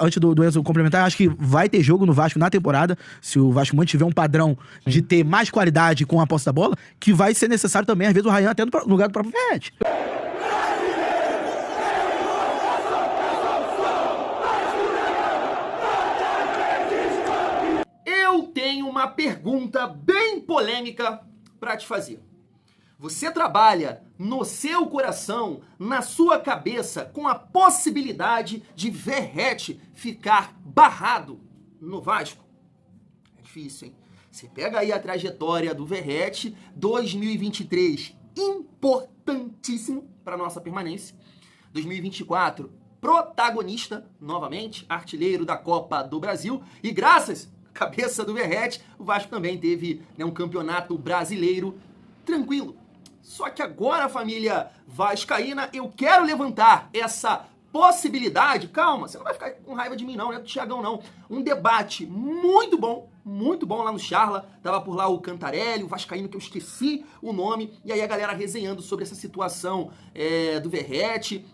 Antes do Enzo complementar, acho que vai ter jogo no Vasco na temporada, se o Vasco mantiver um padrão de ter mais qualidade com a posse da bola, que vai ser necessário também, às vezes, o Ryan até no lugar do próprio Verratti. Eu tenho uma pergunta bem polêmica para te fazer. Você trabalha no seu coração, na sua cabeça, com a possibilidade de Verratti ficar barrado no Vasco? É difícil, hein? Você pega aí a trajetória do Verratti, 2023, importantíssimo para nossa permanência. 2024, protagonista, novamente, artilheiro da Copa do Brasil. E graças à cabeça do Verratti, o Vasco também teve, né, um campeonato brasileiro tranquilo. Só que agora, família vascaína, eu quero levantar essa possibilidade. Calma, você não vai ficar com raiva de mim não, né, do Thiagão não. Um debate muito bom lá no Charla. Tava por lá o Cantarelli, o vascaíno que eu esqueci o nome. E aí a galera resenhando sobre essa situação do Verratti.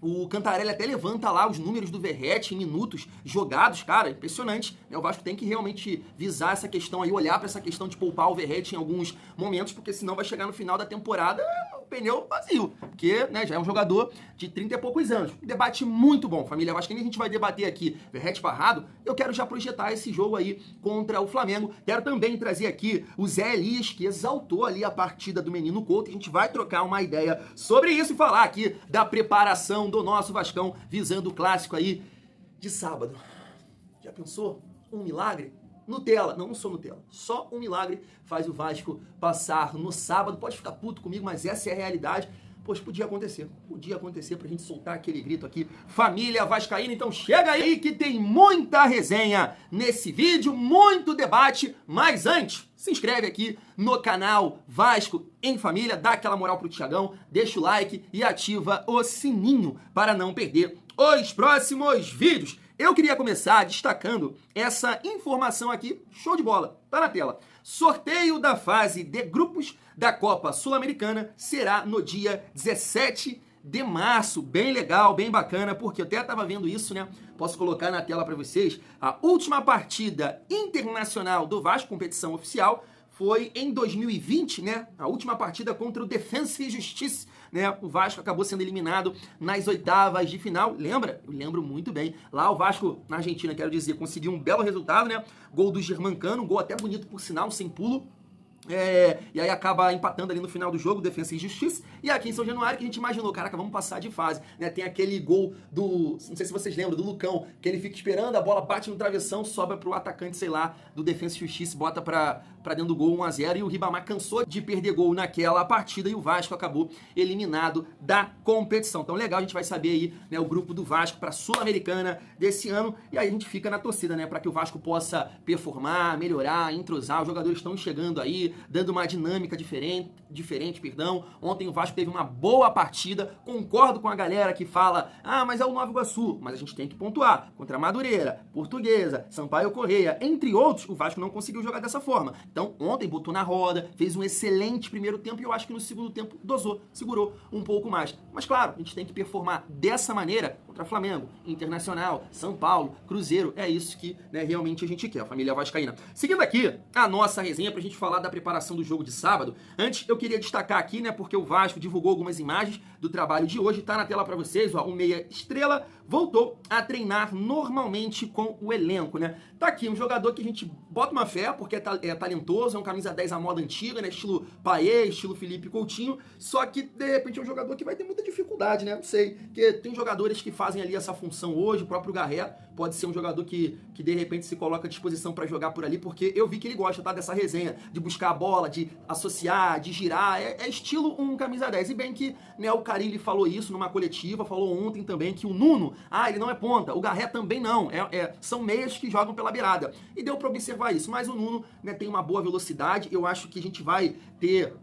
O Cantarelli até levanta lá os números do Verratti em minutos jogados, cara, impressionante. O Vasco tem que realmente visar essa questão aí, olhar para essa questão de poupar o Verratti em alguns momentos, porque senão vai chegar no final da temporada o pneu vazio, porque, né, já é um jogador de 30 e poucos anos. Um debate muito bom, família Vascaína, a gente vai debater aqui Verratti barrado. Eu quero já projetar esse jogo aí contra o Flamengo. Quero também trazer aqui o Zé Elias, que exaltou ali a partida do Menino Couto. A gente vai trocar uma ideia sobre isso e falar aqui da preparação do nosso Vascão visando o clássico aí de sábado. Já pensou? Um milagre? Nutella. Não sou Nutella. Só um milagre faz o Vasco passar no sábado. Pode ficar puto comigo, mas essa é a realidade. Poxa, podia acontecer. Podia acontecer pra gente soltar aquele grito aqui. Família vascaína, então chega aí que tem muita resenha nesse vídeo, muito debate. Mas antes, se inscreve aqui no canal Vasco em Família, dá aquela moral pro Thiagão, deixa o like e ativa o sininho para não perder os próximos vídeos. Eu queria começar destacando essa informação aqui, show de bola, tá na tela. Sorteio da fase de grupos da Copa Sul-Americana será no dia 17 de março. Bem legal, bem bacana, porque eu até estava vendo isso, né? Posso colocar na tela para vocês. A última partida internacional do Vasco, competição oficial, foi em 2020, né? A última partida contra o Defensa e Justiça, né? O Vasco acabou sendo eliminado nas oitavas de final. Lembra? Eu lembro muito bem. Lá o Vasco, na Argentina, quero dizer, conseguiu um belo resultado, né? Gol do Germancano, um gol até bonito por sinal, sem pulo. E aí acaba empatando ali no final do jogo, Defensa e Justiça. E aqui em São Januário que a gente imaginou, caraca, vamos passar de fase, né? Tem aquele gol do, não sei se vocês lembram, do Lucão, que ele fica esperando, a bola bate no travessão, sobra pro atacante, sei lá, do Defensa e Justiça, bota pra dentro do gol 1-0, e o Ribamar cansou de perder gol naquela partida e o Vasco acabou eliminado da competição. Então legal, a gente vai saber aí, né, o grupo do Vasco pra Sul-Americana desse ano, e aí a gente fica na torcida, né, pra que o Vasco possa performar, melhorar, entrosar. Os jogadores estão chegando aí, dando uma dinâmica diferente. Ontem o Vasco teve uma boa partida. Concordo com a galera que fala, mas é o Nova Iguaçu. Mas a gente tem que pontuar. Contra a Madureira, Portuguesa, Sampaio Correia, entre outros, o Vasco não conseguiu jogar dessa forma. Então ontem botou na roda, fez um excelente primeiro tempo e eu acho que no segundo tempo dosou, segurou um pouco mais. Mas claro, a gente tem que performar dessa maneira contra Flamengo, Internacional, São Paulo, Cruzeiro. É isso que, né, realmente a gente quer, a família vascaína. Seguindo aqui a nossa resenha pra gente falar da preparação do jogo de sábado. Antes, eu queria destacar aqui, né, porque o Vasco divulgou algumas imagens do trabalho de hoje, tá na tela pra vocês, ó, o Meia Estrela voltou a treinar normalmente com o elenco, né? Tá aqui um jogador que a gente bota uma fé, porque é talentoso, é um camisa 10 à moda antiga, né, estilo Paê, estilo Felipe Coutinho, só que, de repente, é um jogador que vai ter muita dificuldade, né? Não sei, porque tem jogadores que fazem ali essa função hoje, o próprio Garré pode ser um jogador que de repente se coloca à disposição pra jogar por ali, porque eu vi que ele gosta, tá, dessa resenha, de buscar a bola, de associar, de girar, é estilo um camisa 10, e bem que, né, o Carille falou isso numa coletiva, falou ontem também que o Nuno, ele não é ponta, o Garré também não, são meias que jogam pela beirada, e deu pra observar isso, mas o Nuno, né, tem uma boa velocidade. Eu acho que a gente vai ter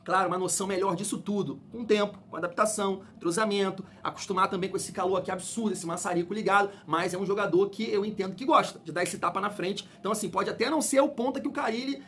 claro, uma noção melhor disso tudo, com o tempo, com adaptação, entrosamento, acostumar também com esse calor aqui absurdo, esse maçarico ligado, mas é um jogador que eu entendo que gosta de dar esse tapa na frente. Então, assim, pode até não ser o ponta que o Carille,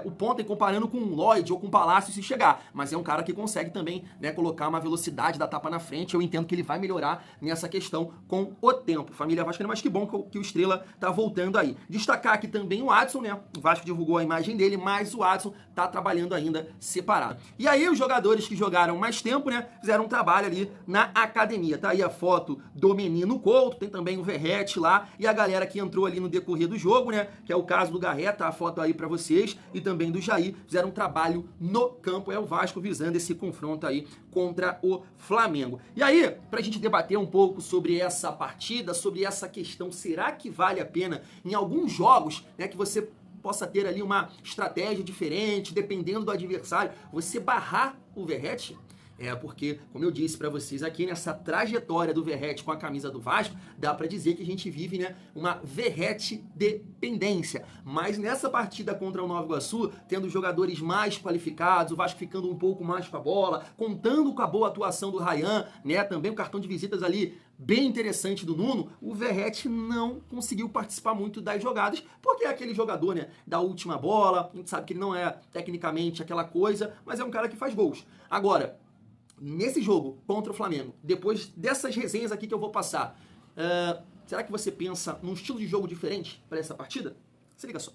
o ponta comparando com o Lloyd ou com o Palácio se chegar, mas é um cara que consegue também, né, colocar uma velocidade da tapa na frente. Eu entendo que ele vai melhorar nessa questão com o tempo. Família Vascaína, mas que bom que o Estrela tá voltando aí. Destacar aqui também o Adson, né? O Vasco divulgou a imagem dele, mas o Adson tá trabalhando ainda separado. E aí os jogadores que jogaram mais tempo, né, fizeram um trabalho ali na academia. Tá aí a foto do menino Couto, tem também o Verratti lá e a galera que entrou ali no decorrer do jogo, né, que é o caso do Garreta, a foto aí pra vocês, e também do Jair, fizeram um trabalho no campo. É o Vasco visando esse confronto aí contra o Flamengo. E aí, pra gente debater um pouco sobre essa partida, sobre essa questão, será que vale a pena em alguns jogos, né, que você possa ter ali uma estratégia diferente, dependendo do adversário, você barrar o Verratti? Porque, como eu disse pra vocês aqui, nessa trajetória do Verratti com a camisa do Vasco, dá pra dizer que a gente vive, né, uma Verratti dependência. Mas nessa partida contra o Nova Iguaçu, tendo jogadores mais qualificados, o Vasco ficando um pouco mais com a bola, contando com a boa atuação do Ryan, né, também o cartão de visitas ali bem interessante do Nuno, o Verratti não conseguiu participar muito das jogadas, porque é aquele jogador, né, da última bola, a gente sabe que ele não é tecnicamente aquela coisa, mas é um cara que faz gols. Agora, nesse jogo contra o Flamengo, depois dessas resenhas aqui que eu vou passar, será que você pensa num estilo de jogo diferente para essa partida? Se liga só.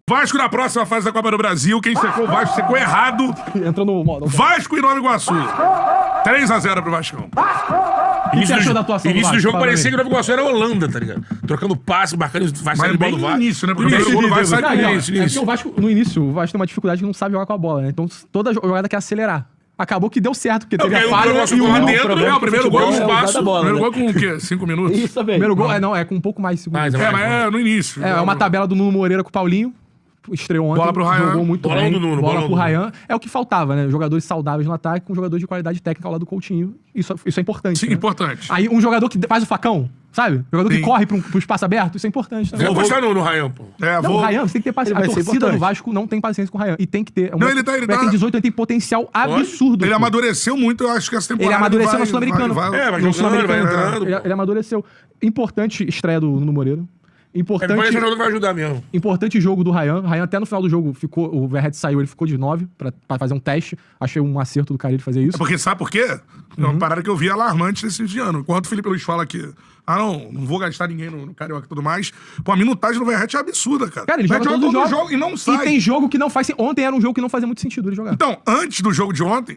Vasco na próxima fase da Copa do Brasil. Quem secou o Vasco secou errado. Entrou no modo. Vasco e Nova Iguaçu. 3-0 pro Vascão. O que você achou da atuação do Início Vasco? do jogo Fala parecia aí. que o Nova Iguaçu era Holanda, tá ligado? Trocando passe, marcando, vai sair Mas de bola bem do no Vasco. início, né? Porque o primeiro gol do Vasco sai Não, com não, isso. é porque o Vasco, no início, o Vasco tem uma dificuldade que não sabe jogar com a bola, né? Então toda jogada quer acelerar. Acabou que deu certo, porque teve a falha Nosso e o gol lá Nuno... dentro, né? O primeiro gol no espaço. O primeiro gol com o quê? 5 minutos? Isso também. Primeiro gol, não, é com um pouco mais de segundo. Mais, É, mas é no início. É uma tabela do Nuno Moreira com o Paulinho. Estreou ontem, Bola pro Ryan. jogou muito Bola bem. do Nuno, bola bola pro do Ryan. É o que faltava, né? Jogadores saudáveis no ataque com jogadores de qualidade técnica ao lado do Coutinho. Isso é importante. Sim, né? importante. Aí um jogador que faz o facão, sabe? Jogador Sim. que corre pro espaço aberto, isso é importante. Também. Eu vou apostar no Ryan, pô. Não, o Ryan, você tem que ter paciência. A Ele vai ser torcida do importante. Vasco não tem paciência com o Ryan. E tem que ter. Não, ele tá- Ele tem 18, ele tem potencial absurdo. Ele pô. amadureceu muito, eu acho que essa temporada. Ele amadureceu vai- no Sul-Americano. vai- É, vai No jogando, Sul-Americano. vai entrando. Ele amadureceu. Importante estreia do Nuno Moreira. Ele vai ser Importante, jogador que vai ajudar mesmo. importante jogo do Ryan. Ryan até no final do jogo ficou. O Verratti saiu, ele ficou de 9 pra fazer um teste. Achei um acerto do cara de fazer isso. Porque sabe por quê? É uma parada que eu vi alarmante nesse ano. Enquanto o Felipe Luiz fala que, não vou gastar ninguém no Carioca e tudo mais. Pô, a minutagem do Verratti é absurda, cara. Cara, ele joga Verratti todo todo jogo. jogo e não sai. E tem jogo que não faz. Ontem era um jogo que não fazia muito sentido ele jogar. Então, antes do jogo de ontem,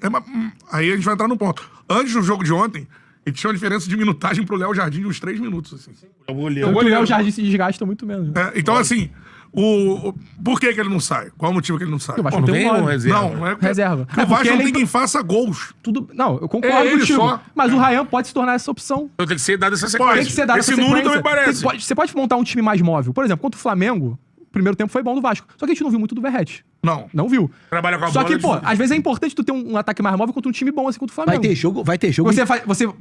aí a gente vai entrar no ponto. Antes do jogo de ontem, ele tinha uma diferença de minutagem pro Léo Jardim de uns 3 minutos, assim. Eu vou ler. O Léo Jardim se desgasta muito menos. Né? Então, assim, por que ele não sai? Qual é o motivo que ele não sai? Eu acho Pô, que não tem tem um um nome. reserva. Não é Reserva. Porque o É Vasco porque não ele- tem quem faça gols. Tudo. Não, eu É concordo ele contigo. só. Mas o Ryan pode se tornar essa opção. Então tem que ser dado essa sequência. Tem que ser dado Esse essa Nuno sequência. também parece. Você pode montar um time mais móvel. Por exemplo, contra o Flamengo, o primeiro tempo foi bom do Vasco. Só que a gente não viu muito do Verratti. Não. Não viu. Trabalha com a Só bola. que, pô, às vezes é importante tu ter um ataque mais móvel contra um time bom assim contra o Flamengo. Vai ter jogo.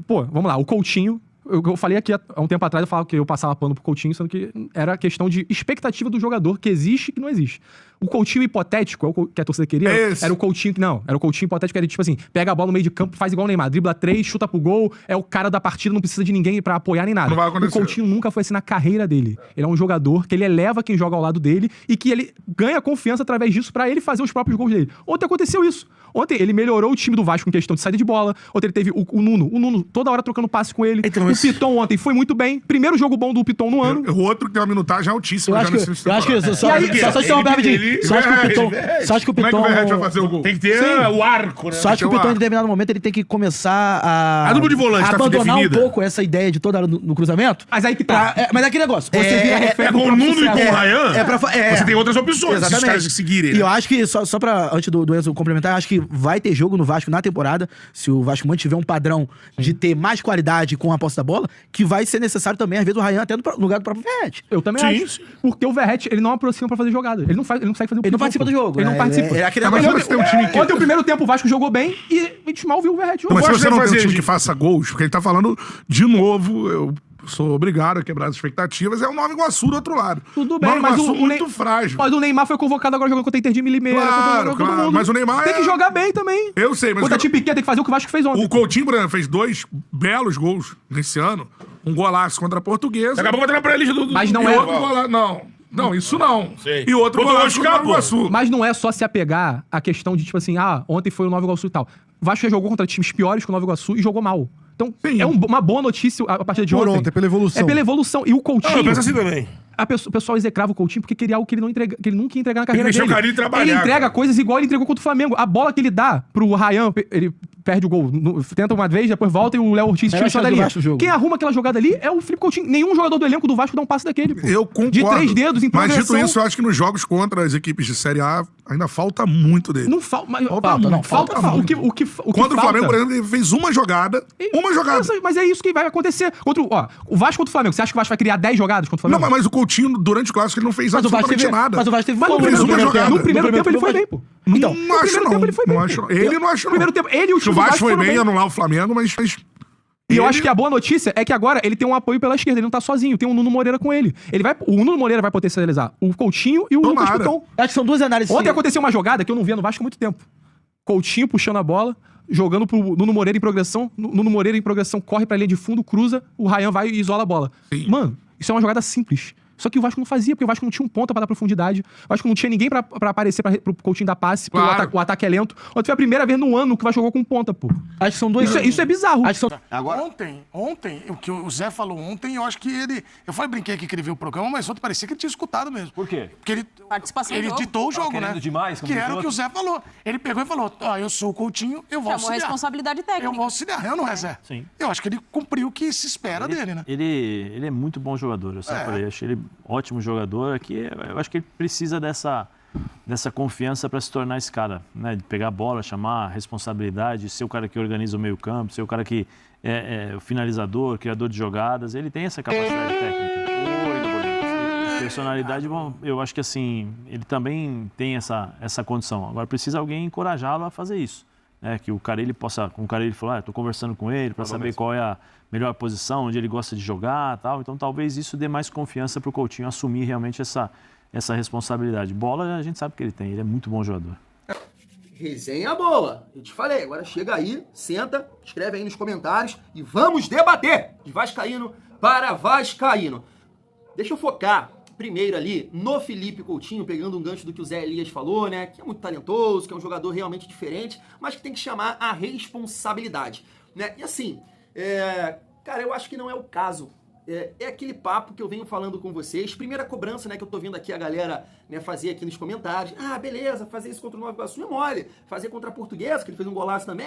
Pô, vamos lá, o Coutinho. Eu falei aqui há um tempo atrás, eu falava que eu passava pano pro Coutinho, sendo que era questão de expectativa do jogador que existe e que não existe. O Coutinho hipotético, que a torcida queria, Esse. era o Coutinho que não. Era o Coutinho hipotético, era tipo assim: pega a bola no meio de campo, faz igual o Neymar, dribla 3, chuta pro gol, é o cara da partida, não precisa de ninguém pra apoiar nem nada. Não vai O acontecer. Coutinho nunca foi assim na carreira dele. Ele é um jogador que ele eleva quem joga ao lado dele e que ele ganha confiança através disso pra ele fazer os próprios gols dele. Ontem aconteceu isso. Ontem ele melhorou o time do Vasco em questão de saída de bola. Ontem ele teve o Nuno. O Nuno toda hora trocando passe com ele. Então, o esse- Piton ontem foi muito bem. Primeiro jogo bom do Piton no ano. O outro que tem uma minutagem altíssima. Eu acho que só E aí, interromper rapidinho. Só acho que o Piton. Só acho que o Como é que o Verratti vai Piton. fazer o gol? Tem que ter o arco, né? Só acho que o Então, Piton, em determinado momento, ele tem que começar a. A dupla de volante tá abandonar um definida? pouco essa ideia de toda hora no cruzamento. Mas aí que tá. Mas é aquele negócio. Você vira refém É do com o próprio Nuno e com sucesso. o Ryan, você tem outras opções, se os caras seguirem. E Né? eu acho que, só pra, antes do Enzo complementar, eu acho que vai ter jogo no Vasco na temporada, se o Vasco mantiver um padrão de ter mais qualidade com a posse da bola, que vai ser necessário também, às vezes, o Ryan até no lugar do próprio Verratti. Eu também Sim, acho. sim. Porque o Verratti, ele não aproxima pra fazer jogada. Ele não consegue fazer o Ele não participa do jogo. Ele não participa. É aquele Mas negócio. você tem um time que... Ontem, o primeiro tempo, o Vasco jogou bem e a gente mal viu o Verratti jogar. Mas se Vasco você vai não tem um fazer, time que gente. faça gols, porque ele tá falando de novo, sou obrigado a quebrar as expectativas, é o Nova Iguaçu do outro lado. Tudo bem, Nova mas Iguaçu o muito frágil. Mas o Neymar foi convocado agora jogando contra a Inter de Limeira. Claro, claro, mas o Neymar tem que jogar bem também. Eu sei, mas... Contra a Tipiquet tem que fazer o que o Vasco fez ontem. O Coutinho, por exemplo, fez 2 belos gols nesse ano. Um golaço contra a Portuguesa. Acabou botando pra eles do... Mas não E é... outro golaço... Não, isso não. Sei. E outro Botou golaço o contra o Vasco, Iguaçu. Mas não é só se apegar à questão de, tipo assim, ontem foi o Nova Iguaçu e tal. O Vasco já jogou contra times piores que o Nova Iguaçu e jogou mal. Então, Sim. é uma boa notícia a partir de ontem. Ontem, pela evolução. É pela evolução. E o Coutinho... Eu penso assim também. O pessoal execrava o Coutinho porque queria algo que ele, que ele nunca ia entregar na carreira mexeu dele. o carinho e trabalhar, Ele entrega cara. coisas igual ele entregou contra o Flamengo. A bola que ele dá pro Ryan, ele perde o gol. Tenta uma vez, depois volta e o Léo Ortiz tira Melhor só chance dali. do Vasco no jogo. Quem arruma aquela jogada ali é o Felipe Coutinho. Nenhum jogador do elenco do Vasco dá um passe daquele, pô. Eu concordo. De 3 dedos em Mas progressão. dito isso, eu acho que nos jogos contra as equipes de Série A ainda falta muito dele. Não falta. Falta muito. O que Contra o Flamengo, por exemplo, ele fez uma jogada. Mas é isso que vai acontecer. O Vasco contra o Flamengo. Você acha que o Vasco vai criar 10 jogadas contra o Não, Flamengo? mas o Coutinho, durante o clássico, ele não fez Mas o Vasco absolutamente teve, nada. mas o Vasco teve Mas no Não fez primeiro uma tempo, jogada. no primeiro tempo ele foi bem, pô. Então, Não acho, não. tempo ele foi bem. Não acho, não. Ele não acho, não. Primeiro tempo, ele e o Se o time do Vasco foi foram bem anular o Flamengo, mas... E eu acho que a boa notícia é que agora ele tem um apoio pela esquerda, ele não tá sozinho, tem o Nuno Moreira com ele. O Nuno Moreira vai potencializar o Coutinho e o Lucas Tomara. Piton. acho que são duas análises. Ontem aconteceu uma jogada que eu não via no Vasco há muito tempo. Coutinho puxando a bola, jogando pro Nuno Moreira em progressão. Nuno Moreira em progressão corre pra linha de fundo, cruza, o Ryan vai e isola a bola. Sim. Mano, isso é uma jogada simples. Só que o Vasco não fazia, porque o Vasco não tinha um ponta pra dar profundidade. O Vasco não tinha ninguém pra aparecer pro Coutinho dar passe, porque Claro. o ataque é lento. Ontem foi a primeira vez no ano que o Vasco jogou com ponta, pô. Acho que são duas. Isso é bizarro. Acho que são... Ontem, o que o Zé falou ontem, eu acho que ele... brinquei aqui que ele viu o programa, mas ontem parecia que ele tinha escutado mesmo. Por quê? Porque ele... Participação em Ele jogo. ditou o jogo, né? querendo demais, como que diz era o que outro. o Zé falou. Ele pegou e falou, eu sou o Coutinho, eu vou Chamou auxiliar. responsabilidade técnica. Eu vou auxiliar, eu não é, Zé? Sim. Eu acho que ele cumpriu o que se espera dele, né? Ele é muito bom jogador, eu sempre falei. Acho ele ótimo jogador. Aqui, eu acho que ele precisa dessa confiança para se tornar esse cara, né? De pegar a bola, chamar a responsabilidade, ser o cara que organiza o meio-campo, ser o cara que é o finalizador, criador de jogadas. Ele tem essa capacidade técnica. Personalidade, bom, eu acho que assim, ele também tem essa condição. Agora precisa alguém encorajá-lo a fazer isso. Né? Que o Carille possa, com o Carille falar, estou conversando com ele para saber qual é a melhor posição, onde ele gosta de jogar, tal. Então talvez isso dê mais confiança para o Coutinho assumir realmente essa responsabilidade. Bola a gente sabe que ele tem, ele é muito bom jogador. Resenha boa. Eu te falei, agora chega aí, senta, escreve aí nos comentários e vamos debater de vascaíno para vascaíno. Deixa eu focar primeiro ali no Felipe Coutinho, pegando um gancho do que o Zé Elias falou, né? Que é muito talentoso, que é um jogador realmente diferente, mas que tem que chamar a responsabilidade, né? E assim, cara, eu acho que não é o caso. É aquele papo que eu venho falando com vocês. Primeira cobrança, né, que eu tô vendo aqui a galera, né, fazer aqui nos comentários. Ah, beleza, fazer isso contra o Nova Iguaçu é mole. Fazer contra a Portuguesa, que ele fez um golaço também.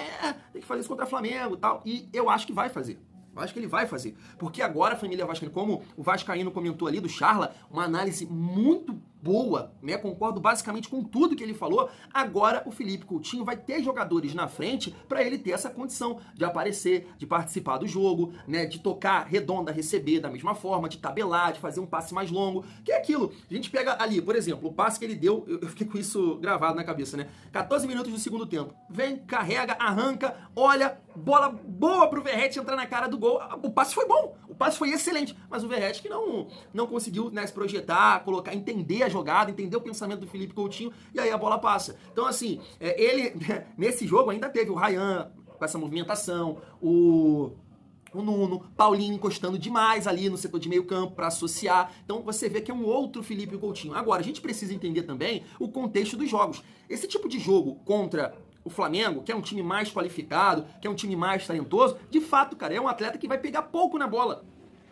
Tem que fazer isso contra o Flamengo e tal. E eu acho que vai fazer. Eu acho que ele vai fazer. Porque agora a família vascaína, como o vascaíno comentou ali do Charla, uma análise muito boa, né? Concordo basicamente com tudo que ele falou. Agora o Felipe Coutinho vai ter jogadores na frente para ele ter essa condição de aparecer, de participar do jogo, né? De tocar redonda, receber da mesma forma, de tabelar, de fazer um passe mais longo. Que é aquilo. A gente pega ali, por exemplo, o passe que ele deu, eu fiquei com isso gravado na cabeça, né? 14 minutos do segundo tempo. Vem, carrega, arranca, olha, bola boa pro Verratti entrar na cara do gol. O passe foi bom, o passe foi excelente, mas o Verratti que não conseguiu, né, se projetar, colocar, entender a jogada, entender o pensamento do Felipe Coutinho, e aí a bola passa. Então, assim, ele, nesse jogo ainda teve o Ryan com essa movimentação, o Nuno, Paulinho encostando demais ali no setor de meio campo para associar. Então você vê que é um outro Felipe Coutinho. Agora, a gente precisa entender também o contexto dos jogos. Esse tipo de jogo contra o Flamengo, que é um time mais qualificado, que é um time mais talentoso, de fato, cara, é um atleta que vai pegar pouco na bola.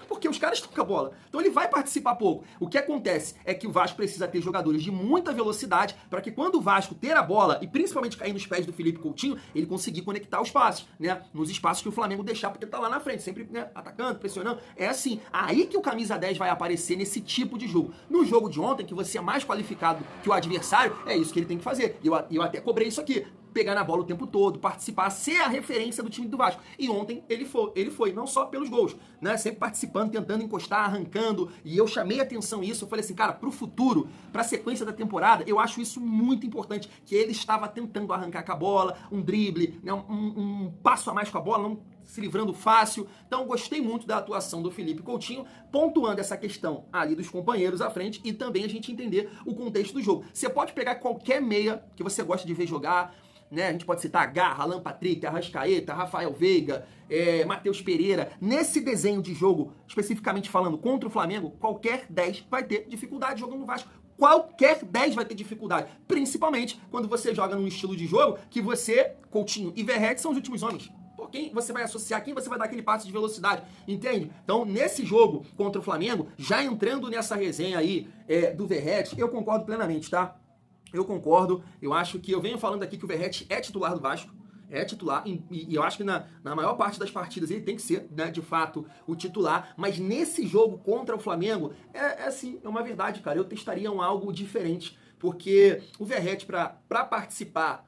Porque os caras estão com a bola. Então ele vai participar pouco. O que acontece é que o Vasco precisa ter jogadores de muita velocidade para que quando o Vasco ter a bola, e principalmente cair nos pés do Felipe Coutinho, ele conseguir conectar os passos, né? Nos espaços que o Flamengo deixar, porque ele tá lá na frente, sempre, né, atacando, pressionando. É assim. Aí que o camisa 10 vai aparecer nesse tipo de jogo. No jogo de ontem, que você é mais qualificado que o adversário, é isso que ele tem que fazer. Eu até cobrei isso aqui. pegar na bola o tempo todo, participar, ser a referência do time do Vasco. E ontem ele foi não só pelos gols, né? Sempre participando, tentando encostar, arrancando. E eu chamei a atenção isso. Eu falei assim, cara, pro futuro, pra sequência da temporada, eu acho isso muito importante. Que ele estava tentando arrancar com a bola, um drible, né? um passo a mais com a bola, não se livrando fácil. Então, gostei muito da atuação do Felipe Coutinho, pontuando essa questão ali dos companheiros à frente e também a gente entender o contexto do jogo. Você pode pegar qualquer meia que você gosta de ver jogar, né? A gente pode citar Garra, Alan Patrick, Arrascaeta, Rafael Veiga, Matheus Pereira. Nesse desenho de jogo, especificamente falando contra o Flamengo, qualquer 10 vai ter dificuldade jogando no Vasco. Qualquer 10 vai ter dificuldade, principalmente quando você joga num estilo de jogo que você, Coutinho e Verratti são os últimos homens. Por quem você vai associar, quem você vai dar aquele passe de velocidade, entende? Então, nesse jogo contra o Flamengo, já entrando nessa resenha aí do Verratti, eu concordo plenamente, tá? Eu concordo, eu acho que eu venho falando aqui que o Verratti é titular do Vasco, é titular, e eu acho que na maior parte das partidas ele tem que ser, né, de fato, o titular, mas nesse jogo contra o Flamengo, assim, é uma verdade, cara, eu testaria algo diferente, porque o Verratti, pra participar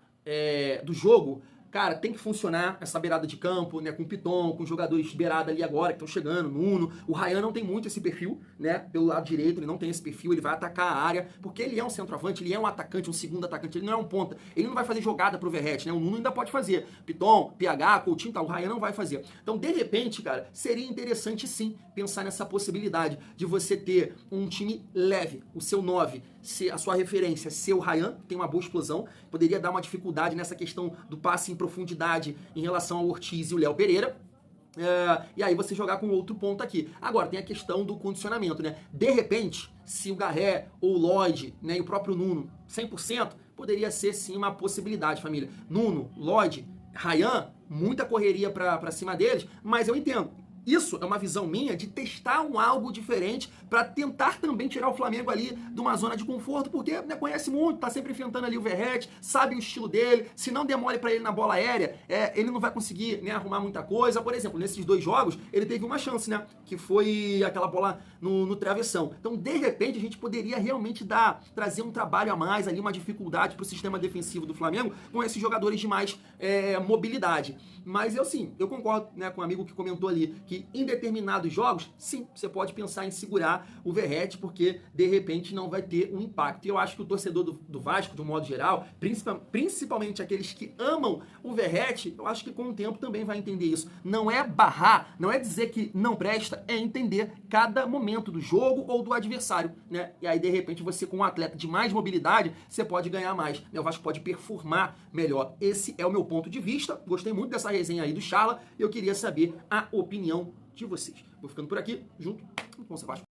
do jogo, cara, tem que funcionar essa beirada de campo, né, com o Piton, com os jogadores de beirada ali agora, que estão chegando, Nuno. O Ryan não tem muito esse perfil, né, pelo lado direito, ele não tem esse perfil, ele vai atacar a área, porque ele é um centroavante, ele é um atacante, um segundo atacante, ele não é um ponta. Ele não vai fazer jogada pro Verratti, né, o Nuno ainda pode fazer. Piton, PH, Coutinho, tá, o Ryan não vai fazer. Então, de repente, cara, seria interessante sim pensar nessa possibilidade de você ter um time leve, o seu 9, a sua referência ser o Ryan, tem uma boa explosão, poderia dar uma dificuldade nessa questão do passe em profundidade em relação ao Ortiz e o Léo Pereira. E aí você jogar com outro ponto aqui. Agora, tem a questão do condicionamento, né? De repente, se o Garré ou o Lloyd, né, e o próprio Nuno, 100%, poderia ser sim uma possibilidade, família. Nuno, Lloyd, Ryan, muita correria pra cima deles, mas eu entendo. Isso é uma visão minha de testar algo diferente para tentar também tirar o Flamengo ali de uma zona de conforto, porque, né, conhece muito, tá sempre enfrentando ali o Verratti, sabe o estilo dele, se não der mole para ele na bola aérea, ele não vai conseguir, né, arrumar muita coisa. Por exemplo, nesses 2 jogos, ele teve uma chance, né, que foi aquela bola no travessão. Então, de repente, a gente poderia realmente trazer um trabalho a mais ali, uma dificuldade para o sistema defensivo do Flamengo com esses jogadores de mais mobilidade. Mas eu concordo, né, com o amigo que comentou ali, que em determinados jogos, sim, você pode pensar em segurar o Verratti, porque de repente não vai ter um impacto. E eu acho que o torcedor do Vasco, de um modo geral, principalmente aqueles que amam o Verratti, eu acho que com o tempo também vai entender isso. Não é barrar, não é dizer que não presta, é entender cada momento do jogo ou do adversário, né? E aí, de repente, você com um atleta de mais mobilidade, você pode ganhar mais, né? O Vasco pode performar melhor. Esse é o meu ponto de vista. Gostei muito dessa resenha aí do Charla. Eu queria saber a opinião de vocês. Vou ficando por aqui, junto com o Vasco.